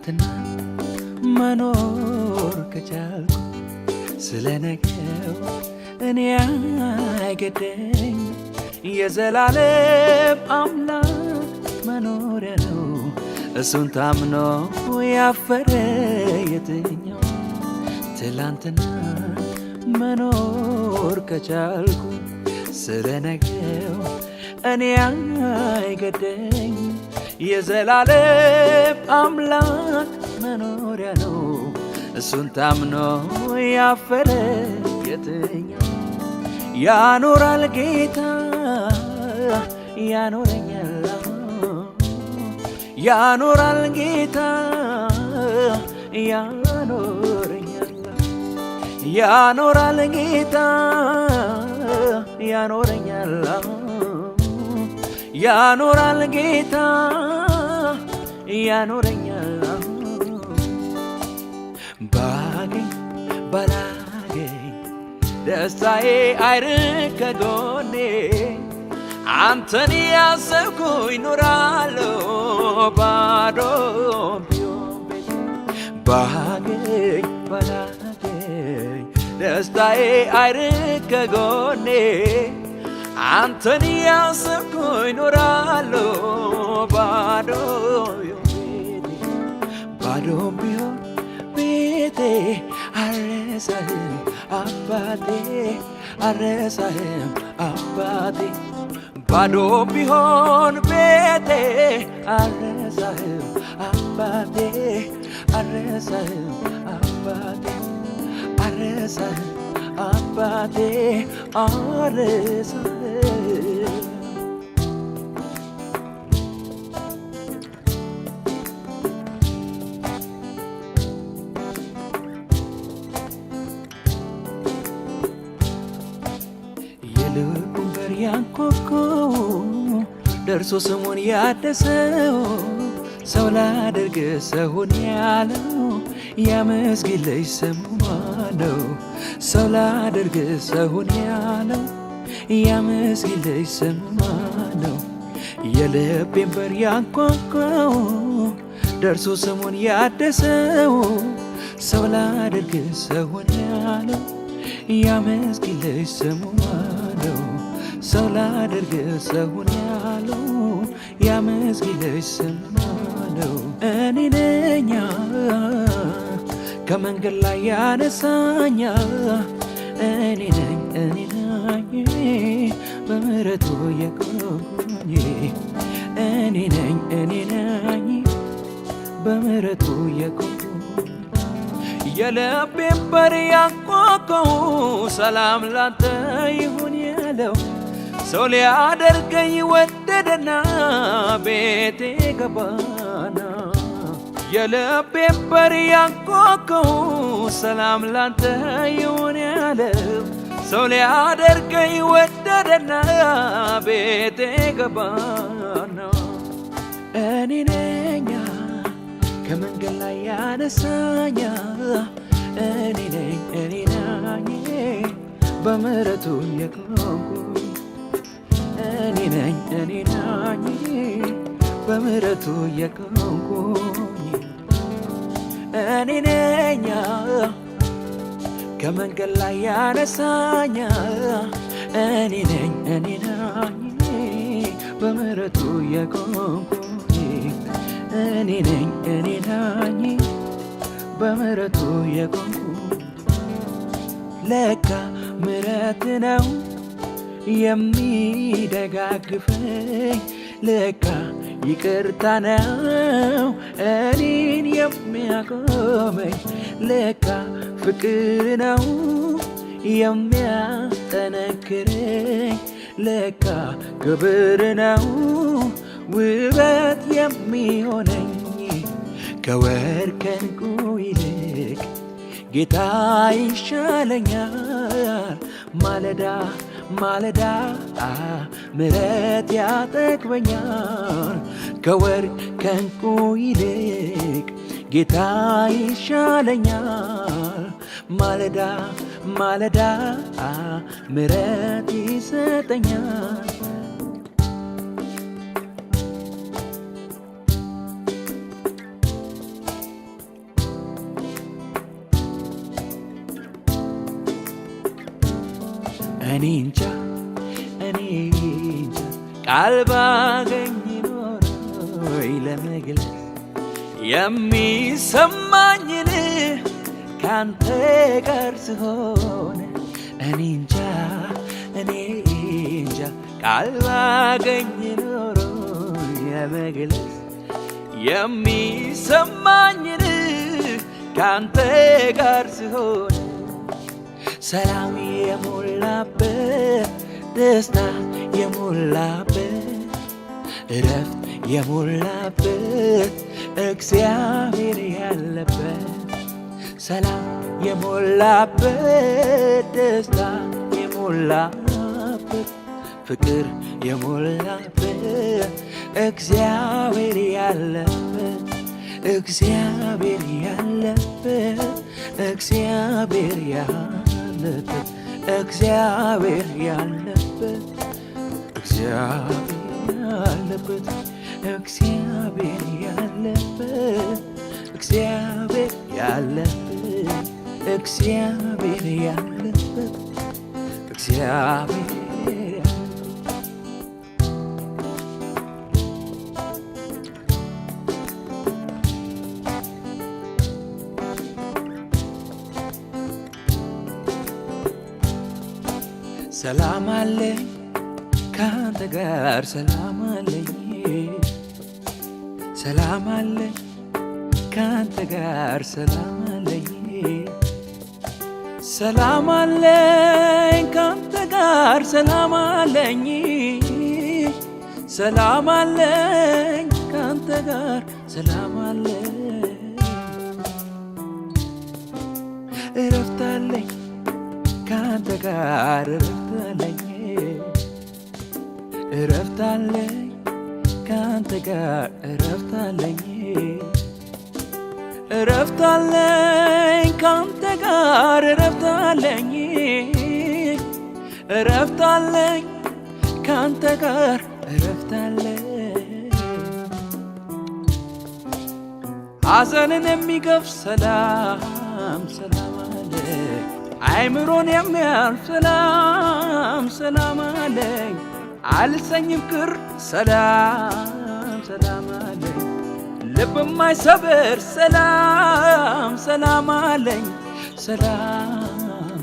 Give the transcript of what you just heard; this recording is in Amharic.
ትላንትና መኖር ከቻልኩ ስለነገው እኔ አይገደኝ የዘላለም አምላክ መኖሪያ ነው እሱን ታምኖ ያፈረ የትኛው ትላንትና መኖር ከቻልኩ ስለነገው እኔ አይገደኝ የዘላለም አምላክ መኖሪያ ነው እሱን ታምኖ ያፈረ የትኛው ያኖራል ጌታ ያኖረኛል ያኖራል ጌታ ያኖረኛል ያኖራል ጌታ ያኖረኛል ያኖራል ጌታ ያኖረኛል ባገኝ ባላገኝ ደስታዬ አይርቅ ከጎኔ አንተን ያሰብኩ ይኖራለሁ ባዶ ቢሆን ቤቴ ባገኝ ባላገኝ ደስታዬ አይርቅ ከጎኔ አንተን ያሰብኩ ይኖራለሁ ባዶ ቢሆን ቤቴ አልረሳህም አባቴ አልረሳህም አባቴ ባዶ ቢሆን ቤቴ አልረሳህም አባቴ አልረሳህም አባቴ አልረሳህም አባቴ አልረሳህም የልቡን በር ያንኳኳው ደርሶ ስሙን ያደሰው ሰው ላደርግ ሰውን ያለው ያመስግን ልጅ ስሙ ማነው ሰው ላደርግ ሰውን ያለው ያመስግን ልጅ ስሙ ማነው የልቤን በር ያንኳኳው ደርሶ ስሙን ያደሰው ሰው ላደርግ ሰውን ያለው ያመስግን ልጅ ስሙ ማነው ሰው ላደርግ ሰውን ያለው ያመስግን ልጅ ስሙ ማነው እኔ ነኛ ከመንገድ ላይ ያነሳኛ እኔ ነኝ በምህረቱ የቆምኩኝ እኔ ነኝ በምህረቱ የቆምኩኝ የልቤን በር ያንኳኳው ሰላም ላንተ ይሁን ያለው ሰው ሊያደርገኝ ወደደና ቤቴ ገባና የልቤን በር ያንኳኳው ሰላም ላንተ ይሁን ያለው ሰው ሊያደርገኝ ወደደና ቤቴ ገባና እኔ ነኛ ከመንገድ ላይ ያነሳኛ እኔ ነኝ በምህረቱ የቆምኩኝ እኔ ነኝ በምህረቱ የቆምኩኝ እኔ ነኛ ከመንገድ ላይ ያነሳኛ እኔ ነኝ በምህረቱ የቆምኩኝ እኔ ነኝ በምህረቱ የቆምኩኝ ለካ ምህረት ነው የሚደጋግፈኝ ለካ ይቅርታ ነው እኔን የሚያቆመኝ ለካ ፍቅር ነው የሚያጠነክረኝ ለካ ክብር ነው ውበት የሚሆነኝ ከወርቅ ከዕንቁ ይልቅ ጌታ ይሻለኛል ማለዳ ማለዳ ምሕረት ያጠግበኛል ከወርቅ ከዕንቁ ይልቅ ጌታ ይሻለኛል ማለዳ ማለዳ ምሕረት ይሰጠኛል እኔ እንጃ ቃል ባገኝ ኖሮ ለመግለጽ የሚሰማኝን ካንተ ጋር ስሆን እኔ እንጃ ቃል ባገኝ ኖሮ ለመግለጽ የሚሰማኝን ካንተ ጋር ስሆን ሰላም የሞላበት ደስታ የሞላበት እረፍት የሞላበት እግዚአብሔር ያለበት ሰላም የሞላበት ደስታ የሞላበት ፍቅር የሞላበት እግዚአብሔር ያለበት እግዚአብሔር ያለበት እግዚአብሔር ያለበት እግዚአብሔር ያለበት እግዚአብሔር ያለበት እግዚአብሔር ያለበት እግዚአብሔር ያለበት እግዚአብሔር ያለበት እግዚአብሔር ሰላም አለኝ ካንተ ጋር ሰላም አለኝ ሰላም አለኝ ካንተ ጋር ሰላም አለኝ ሰላም አለኝ ካንተ ጋር ሰላም አለኝ ሰላም አለኝ ካንተ ጋር ሰላም አለኝ እረፍት አለኝ ካንተ ጋር እረፍት አለኝ ካንተ ጋር እረፍት አለኝ እረፍት አለኝ ካንተ ጋር እረፍት አለኝ እረፍት አለኝ ካንተ ጋር እረፍት አለኝ ሐዘንን የሚገፍ ሰላም ሰላም አለኝ አይምሮን የሚያልፍ ሰላም አለኝ አልሰኝም ቅር ሰላም አለኝ ልብ የማይሰብር ሰላም አለኝ ሰላም